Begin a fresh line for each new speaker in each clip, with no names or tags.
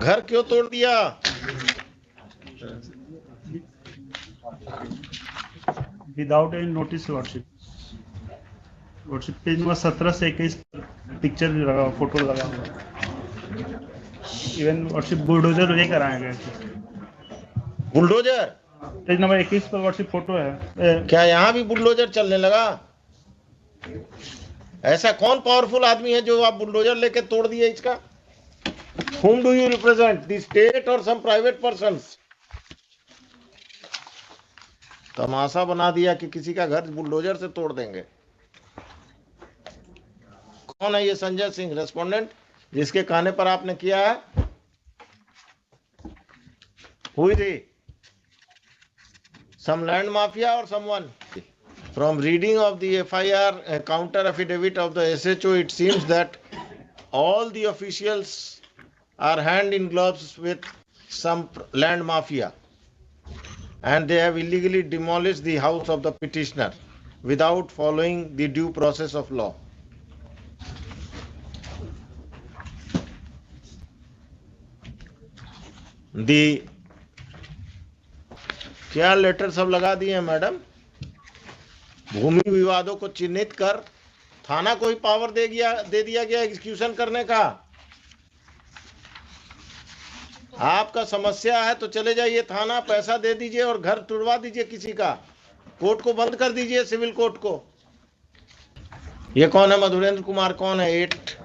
घर क्यों तोड़ दिया?
Without any notice lordship. Lordship page number 17 से 21 पिक्चर भी लगा, फोटो लगा हुआ। इवन लॉर्डशिप बुलडोजर लेकर आए गए थे।
बुलडोजर?
पेज नंबर 21 पर लॉर्डशिप फोटो है।
क्या यहाँ भी बुलडोजर चलने लगा? ऐसा कौन पावरफुल आदमी है जो आप बुलडोजर लेके तोड़ दिए इसका? Whom do you represent? The state or some private persons? तमाशा बना दिया कि किसी का घर बुलडोजर से तोड़ देंगे। कौन है ये संजय सिंह रेस्पोंडेंट जिसके कहने पर आपने किया है? Who is he? Some land mafia or someone? From reading of the FIR counter affidavit of the SHO, it seems that all the officials are hand in gloves with some land mafia, and they have illegally demolished the house of the petitioner without following the due process of law. The क्या letter सब लगा दिए हैं madam? भूमि विवादों को चिन्हित कर थाना को ही पावर दे दिया गया एग्जीक्यूशन करने का। आपका समस्या है तो चले जाइए थाना, पैसा दे दीजिए और घर तुड़वा दीजिए किसी का, कोर्ट को बंद कर दीजिए, सिविल कोर्ट को। ये कौन है? मधुरेंद्र कुमार कौन है? 8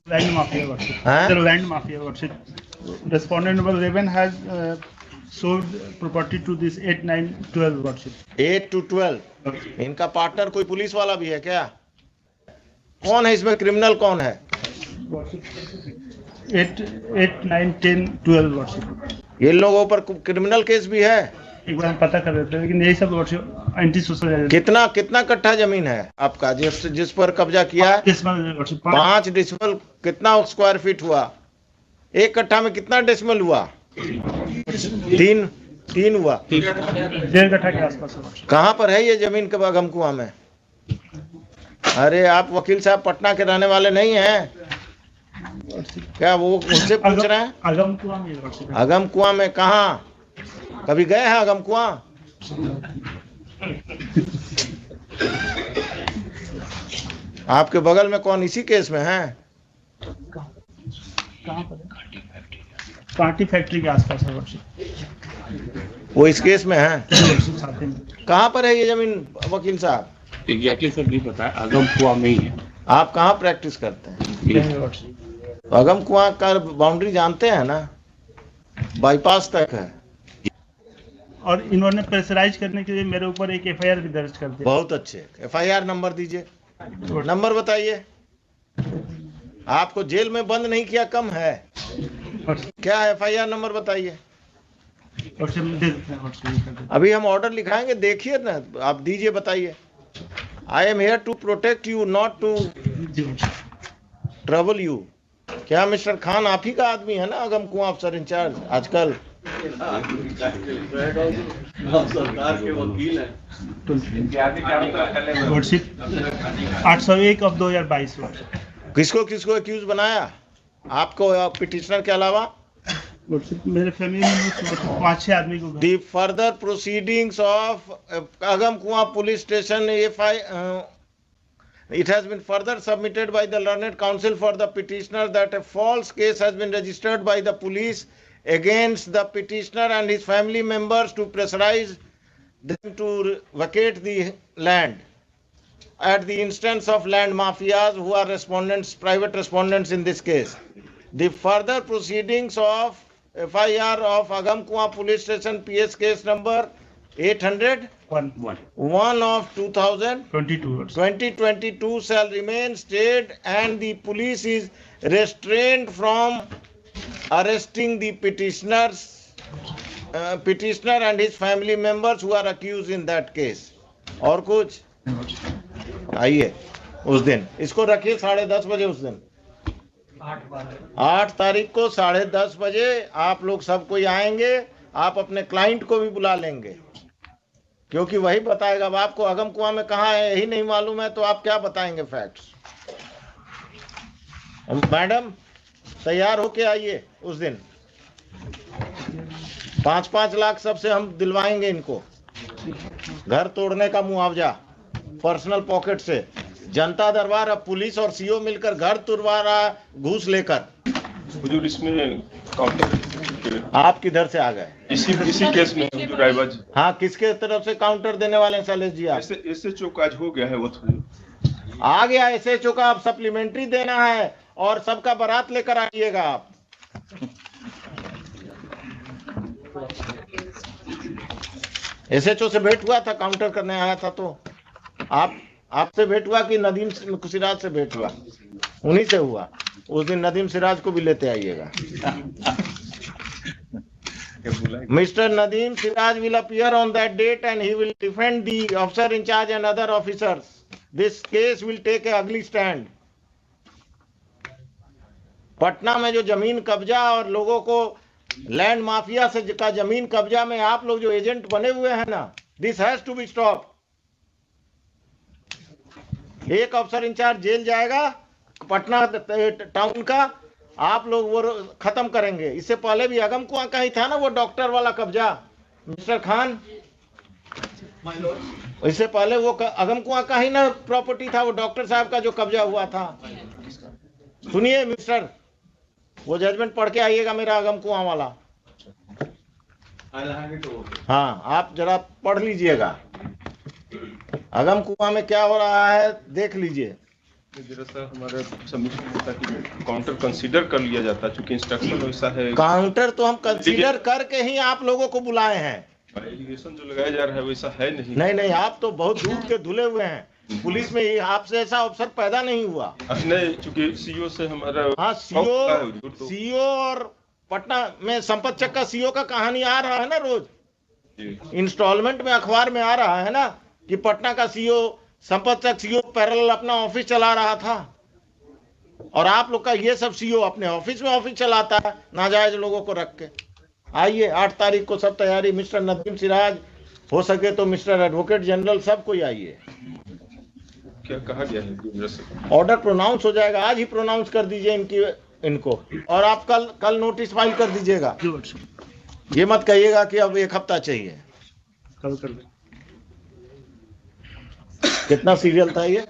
land mafia worship. Land mafia worship. Respondent number 11 has sold property to this 8, 9, 12 worship.
8 to 12। इनका पार्टनर कोई पुलिस वाला भी है क्या? कौन है इसमें? क्रिमिनल कौन है?
8, 9, 10, 12 वर्षिप।
ये लोगों पर क्रिमिनल केस भी है?
एक बार पता कर देते हैं, लेकिन यही सब वर्षिप एंटी सोशल। कितना
कट्ठा जमीन है आपका जिस पर कब्जा किया है? 5 डेसिमल। कितना स्क्वायर फीट हुआ? एक कट्ठा में कितना डेसिमल हुआ? 3 हुआ।
1.5 कट्ठा के आसपास।
कहाँ पर है ये जमीन? के अगम कुआं में? अरे आप वकील साहब पटना के रहने वाले नहीं हैं क्या? वो उनसे पूछ रहे हैं।
अगम कुआं में।
अगम कुआं में कहाँ? कभी गए हैं अगम कुआं? आपके बगल में कौन इसी केस में है?
कहाँ पर? कांटी फैक्ट्री के आसपास है।
वो इस केस में है? कहाँ पर है ये जमीन वकील साहब?
एग्जैक्टली सर नहीं पता है, अगम कुआं में ही है।
आप कहाँ प्रैक्टिस करते हैं? अगम कुआं का बाउंड्री जानते हैं ना? बाईपास तक है।
और इन्होंने प्रेशराइज करने के लिए मेरे ऊपर एक एफआईआर भी दर्ज कर दिया।
बहुत अच्छे। एफआईआर नंबर दीजिए। नंबर बताइए। आपको जेल में बंद नहीं किया कम है क्या? एफआईआर नंबर बताइए। अभी हम ऑर्डर लिखाएंगे, देखिए ना आप, दीजिए बताइए। I am here to protect you, not to trouble you. क्या मिस्टर खान आप ही का आदमी है ना अगम कुआं अफसर इंचार्ज आजकल?
सरकार के वकील हैं।
801 of 2022।
किसको एक्यूज बनाया? आपको पिटिशनर के अलावा?
मेरे फैमिली में 5-6 आदमी को।
The further proceedings of Agam Kuan police station, it has been further submitted by the learned counsel for the petitioner that a false case has been registered by the police against the petitioner and his family members to pressurize them to vacate the land at the instance of land mafias who are respondents, private respondents in this case. The further proceedings of FIR of Agam Kuan police station PS case number 801 of 2022 shall remain stayed, and the police is restrained from arresting the petitioner and his family members who are accused in that case. और कुछ? आइए उस दिन इसको रखिए 10:30 बजे। उस दिन 8 तारीख को 10:30 बजे आप लोग सब कोई आएंगे। आप अपने क्लाइंट को भी बुला लेंगे क्योंकि वही बताएगा। अब आपको अगम कुआं में कहाँ है यही नहीं मालूम है तो आप क्या बताएंगे फैक्ट्स? मैडम तैयार होके आइए उस दिन। 5-5 लाख सबसे हम दिलवाएंगे इनको, घर तोड़ने का मुआवजा पर्सनल पॉकेट से। जनता दरबार अब पुलिस और सीओ मिलकर घर तुड़वा रहा घूस लेकर।
हुजूर, इसमें काउंटर
आप किधर से आ गए?
इसी केस में हुजूर रायबाज।
हाँ, किसके तरफ से काउंटर देने वाले हैं शैलेश जी? आप
ऐसे चौकाज हो गया है वो हुजूर।
आ गया ऐसे चौका, अब सप्लीमेंट्री देना है और सबका बारात लेकर आइएगा आप। एसएचओ से भेंट हुआ था, काउंटर करने आया था, तो आपसे भेंट हुआ कि नदीम सिराज से भेंट हुआ? उन्हीं से हुआ। उस दिन नदीम सिराज को भी लेते आइएगा। Mr. Nadeem Siraj will appear on that date and he will defend the officer in charge and other officers. This case will take a ugly stand. Patna में जो जमीन कब्जा और लोगों को लैंड माफिया से का जमीन कब्जा में आप लोग जो एजेंट बने हुए हैं ना, this has to be stop. एक अफसर इंचार्ज जेल जाएगा पटना टाउन का, आप लोग वो खत्म करेंगे। इससे पहले भी अगम कुआं का ही था ना वो डॉक्टर वाला कब्जा, मिस्टर खान। इससे पहले वो अगम कुआं का ही ना प्रॉपर्टी था, वो डॉक्टर साहब का जो कब्जा हुआ था। सुनिए मिस्टर, वो जजमेंट पढ़ के आइएगा मेरा अगम कुआं वाला। हाँ, आप जरा पढ़ लीजिएगा अगम कुआं में क्या हो रहा है, देख लीजिए।
हमारे सबमिशन होता कि काउंटर कंसीडर कर लिया जाता, चूंकि इंस्ट्रक्शन वैसा है।
काउंटर तो हम कंसीडर करके ही आप लोगों को बुलाए हैं।
एलिगेशन जो लगाया जा रहा है वैसा है नहीं।
नहीं, आप तो बहुत दूर के धुले हुए हैं। पुलिस में आपसे ऐसा अफसर पैदा नहीं हुआ।
नहीं, चूंकि सीओ से हमारा।
हाँ, सीओ और पटना में संपत चक का सीओ का कहानी आ रहा है ना रोज, इंस्टॉलमेंट में अखबार में आ रहा है ना कि पटना का सीओ संपत चक सीओ पैरेलल अपना ऑफिस चला रहा था, और आप लोग का ये सब सीओ अपने ऑफिस में ऑफिस चलाता है नाजायज लोगों को रख के। आइए 8 तारीख को सब तैयारी, मिस्टर नदीम सिराज, हो सके तो मिस्टर एडवोकेट जनरल, सब कोई आइए।
क्या कहा गया है?
ऑर्डर प्रोनाउंस हो जाएगा, आज ही प्रोनाउंस कर दीजिए इनको, और आप कल नोटिस फाइल कर दीजिएगा। ये मत कहिएगा कि अब 1 हफ्ता चाहिए।
कल कर दे।
कितना सीरियल था ये?